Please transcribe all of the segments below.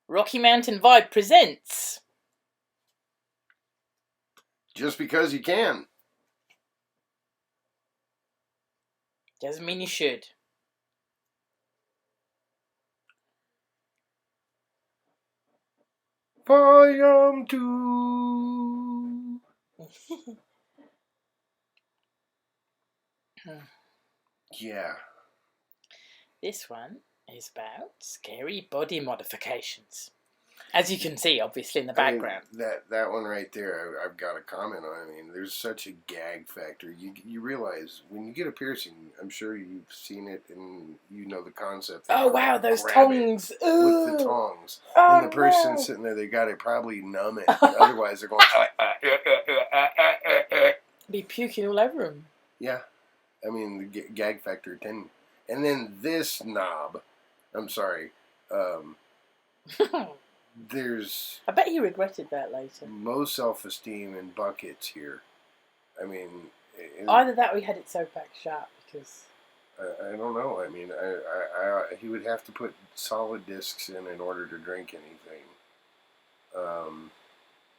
Rocky Mountain Vibe presents. Just because you can. Doesn't mean you should. Volume 2. Yeah. This one is about scary body modifications. As you can see, obviously, in the background. I mean, that one right there, I've got a comment on. I mean, there's such a gag factor. You realize when you get a piercing, I'm sure you've seen it and you know the concept. Oh, wow, those Grab tongs. it with the tongs. Oh, and the person no. sitting there, they got to probably numb it. Otherwise, they're going... Be puking all over them. Yeah. I mean, the gag factor 10. And then this knob, I'm sorry, there's... I bet he regretted that later. low self-esteem in buckets here. I mean... Either that or he had it sewed back sharp, because... I don't know. I mean, he would have to put solid discs in order to drink anything.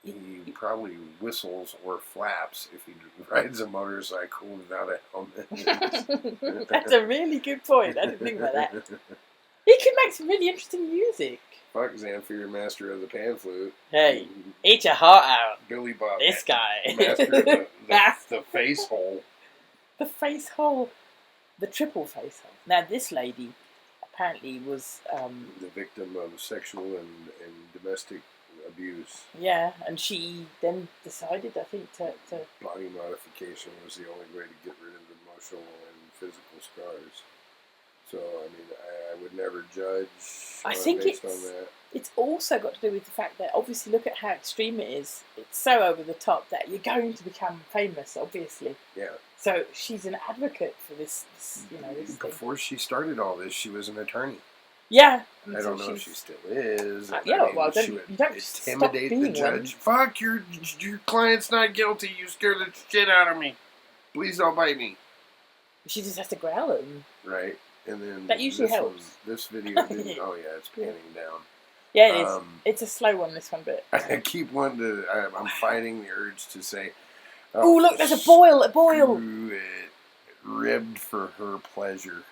He probably whistles or flaps if he rides a motorcycle without a helmet. That's a really good point. I didn't think about that. He could make some really interesting music. Fuck Zamfir, master of the pan flute. Hey, eat your heart out. Billy Bob. This guy. Master of the face hole. The face hole. The triple face hole. Now, this lady apparently was... the victim of sexual and domestic abuse. Yeah, and she then decided, I think, to... Body modification was the only way to get rid of the emotional and physical scars. So, I mean, I would never judge I think based on that. It's also got to do with the fact that, obviously, look at how extreme it is. It's so over the top that you're going to become famous, obviously. Yeah. So she's an advocate for this this Before she started all this, she was an attorney. Yeah. I don't know if she still is. Yeah, well, you don't intimidate stop being the judge. one. Fuck, your client's not guilty. You scared the shit out of me. Please don't bite me. She just has to growl at him. Right. And then that usually helps. This video didn't... Oh, yeah, it's panning down. Yeah, it is. It's a slow one, this one, but... I keep wanting to... I'm fighting the urge to say... Oh, look, there's a boil, It ribbed for her pleasure.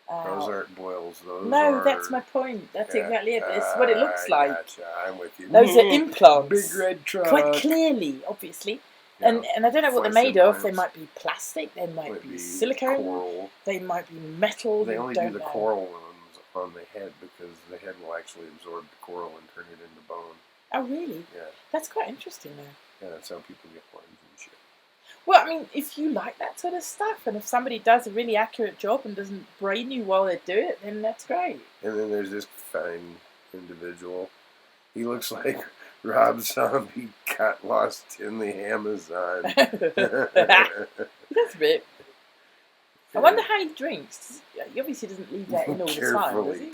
Those aren't boils. That's my point. That's exactly it. It's what it looks like. Gotcha. I'm with you. Those are implants. Big red truck. Quite clearly, obviously. Yeah. And I don't know what they're made of. They might be plastic. They might be silicone. Coral. They might be metal. They only do the coral ones on the head because the head will actually absorb the coral and turn it into bone. Oh, really? Yeah. That's quite interesting, though. Yeah, that's how people get horns and shit. Well, I mean, if you like that sort of stuff, and if somebody does a really accurate job and doesn't brain you while they do it, then that's great. And then there's this fine individual. He looks like Rob Zombie got lost in the Amazon. That's a bit. I wonder how he drinks. He obviously doesn't leave that in all the time, does he?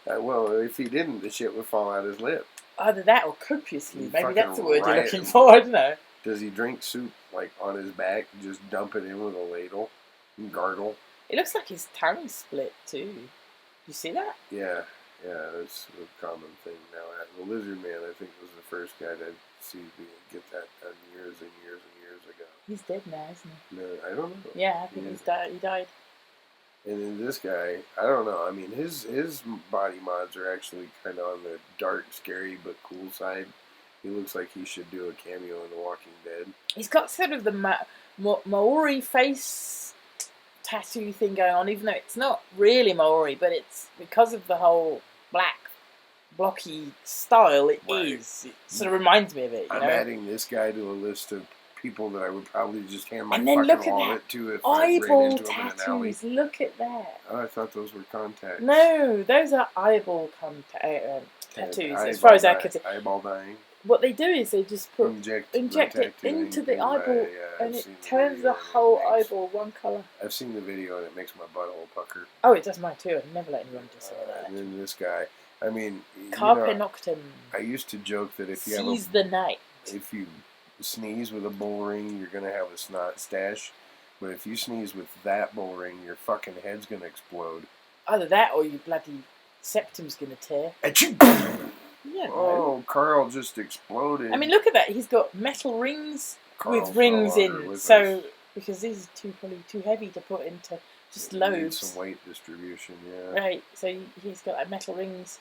Well, if he didn't, the shit would fall out his lip. Either that or copiously. Maybe that's the word you're looking for. I don't know. Does he drink soup like on his back? Just dump it in with a ladle and gargle? It looks like his tongue split too. You see that? Yeah, that's a common thing now. The Lizard Man, I think, was the first guy to see me get that done years and years and years ago. He's dead now, isn't he? No, I don't know. Yeah, I think he died. And then this guy, I don't know. I mean, his body mods are actually kind of on the dark, scary, but cool side. He looks like he should do a cameo in The Walking Dead. He's got sort of the Maori face tattoo thing going on, even though it's not really Maori, but it's because of the whole black, blocky style. It is. It sort of reminds me of it. I'm adding this guy to a list of people that I would probably just hand my fucking wallet to if eyeball I ran into him in an alley. Tattoos. Look at that. Oh, I thought those were contacts. No, those are eyeball tattoos. As far as I could see. Eyeball dying. What they do is they just inject it into the eyeball, and it turns the whole eyeball one colour. I've seen the video, and it makes my butthole pucker. Oh, it does mine too. I'd never let anyone do something like that. And then this guy, I mean, Carpe Noctem. I used to joke that if you seize the night. If you sneeze with a bull ring, you're gonna have a snot stash. But if you sneeze with that bull ring, your fucking head's gonna explode. Either that, or you bloody septum's going to tear. Yeah. Oh, Carl just exploded. I mean, look at that. He's got metal rings Carl with rings fell in. under with So, us. because these are probably too heavy to put into just Need loads. some weight distribution, yeah. Right. So he's got like metal rings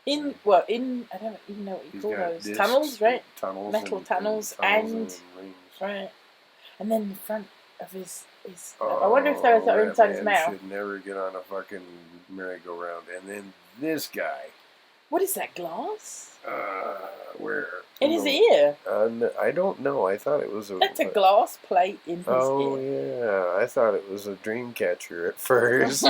in. I don't even know what you call those discs, tunnels, right? Tunnels, Metal tunnels and and rings. right. And then the front of his. Oh, I wonder if those are inside his man mouth. Should never get on a fucking merry-go-round. And then this guy. What is that, glass? Where? In his ear. I don't know. I thought it was a. That's a glass plate in his ear. Oh yeah, I thought it was a dream catcher at first.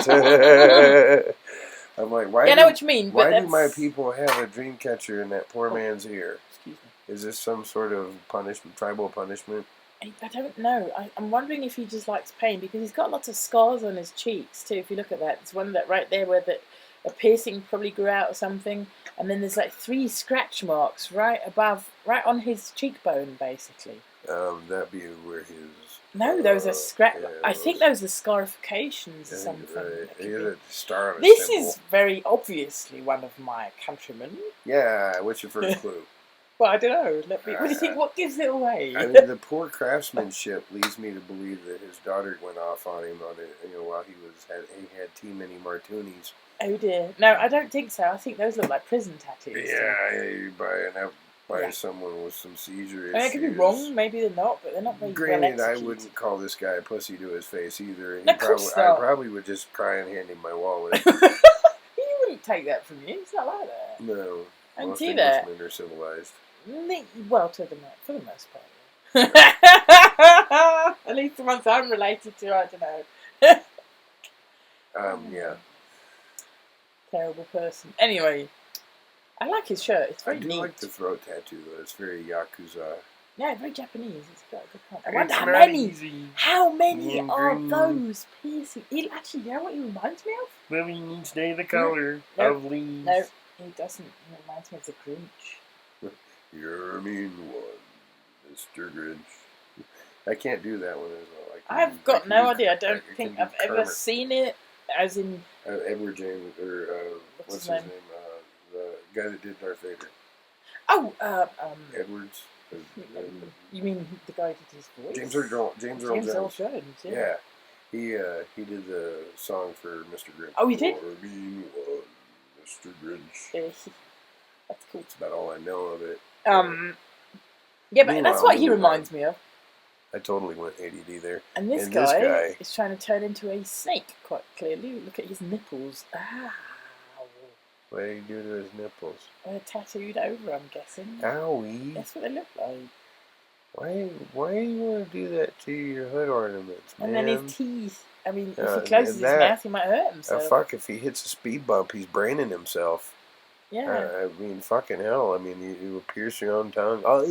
I'm like, why? Yeah, I know what you mean. Why But do my people have a dream catcher in that poor man's ear? Excuse me. Is this some sort of punishment, tribal punishment? I don't know. I'm wondering if he just likes pain because he's got lots of scars on his cheeks too. If you look at that, there's one that right there where a piercing probably grew out or something, and then there's like 3 scratch marks right on his cheekbone, basically. That'd be where his. No, those are scratch. Yeah, I think those are scarifications or something. Right. He had a star on his This temple. is very obviously one of my countrymen. Yeah. What's your first clue? Well, I don't know. What do you think? What gives it away? I mean, the poor craftsmanship leads me to believe that his daughter went off on him while he had too many martinis. Oh dear. No, I don't think so. I think those look like prison tattoos. Yeah, you buy someone with some seizure issues. I could be wrong. Maybe they're not, but they're not very Granted, well I executed. wouldn't call this guy a pussy to his face either. And Of course I not. probably would just cry and hand him my wallet. He wouldn't take that from you. It's not like that. No, I can most see that. Englishmen are civilized. Well, for the most part. Yeah. At least the ones I'm related to, I don't know. Yeah. Terrible person. Anyway, I like his shirt. It's very I do neat. like the throat tattoo though. It's very Yakuza. Yeah, very Japanese. It's got a good point. I It's wonder not easy. How many and are green. those piercing? Actually, you know what he reminds me of? Living each day the color Nope. of leaves. No, he doesn't. He reminds me of the Grinch. You're a mean one, Mr. Grinch. I can't do that one as well. I've got no idea. I don't think I've ever seen it. As in Edward James or what's his name? The guy that did Darth Vader. Oh, Edwards. You mean the guy who did his voice? James Earl Jones. Yeah. He did the song for Mr. Grinch. Oh, he did? You're a mean one, Mr. Grinch. Yeah, that's cool. That's about all I know of it. Yeah, but that's what he reminds me of. I totally went ADD there. And this guy is trying to turn into a snake, quite clearly. Look at his nipples. Ow. What did he do to his nipples? They're tattooed over, I'm guessing. Owie. That's what they look like. Why do you want to do that to your hood ornaments, man? And then his teeth. I mean, if he closes his mouth, he might hurt himself. Fuck, if he hits a speed bump, he's braining himself. Yeah. I mean, fucking hell. I mean, you will pierce your own tongue. Oh,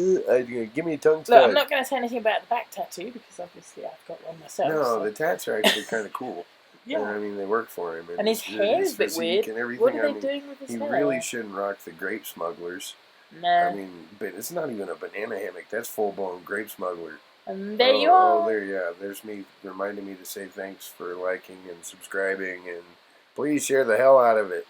give me a tongue Look, stud. I'm not going to say anything about the back tattoo because obviously I've got one myself. No, so. the tats are actually kind of cool. Yeah. And, I mean, they work for him. And his hair is a bit weird. What are they doing with his hair? He really shouldn't rock the grape smugglers. No. I mean, but it's not even a banana hammock. That's full-blown grape smuggler. And there you are. Oh, there's me reminding me to say thanks for liking and subscribing, and please share the hell out of it.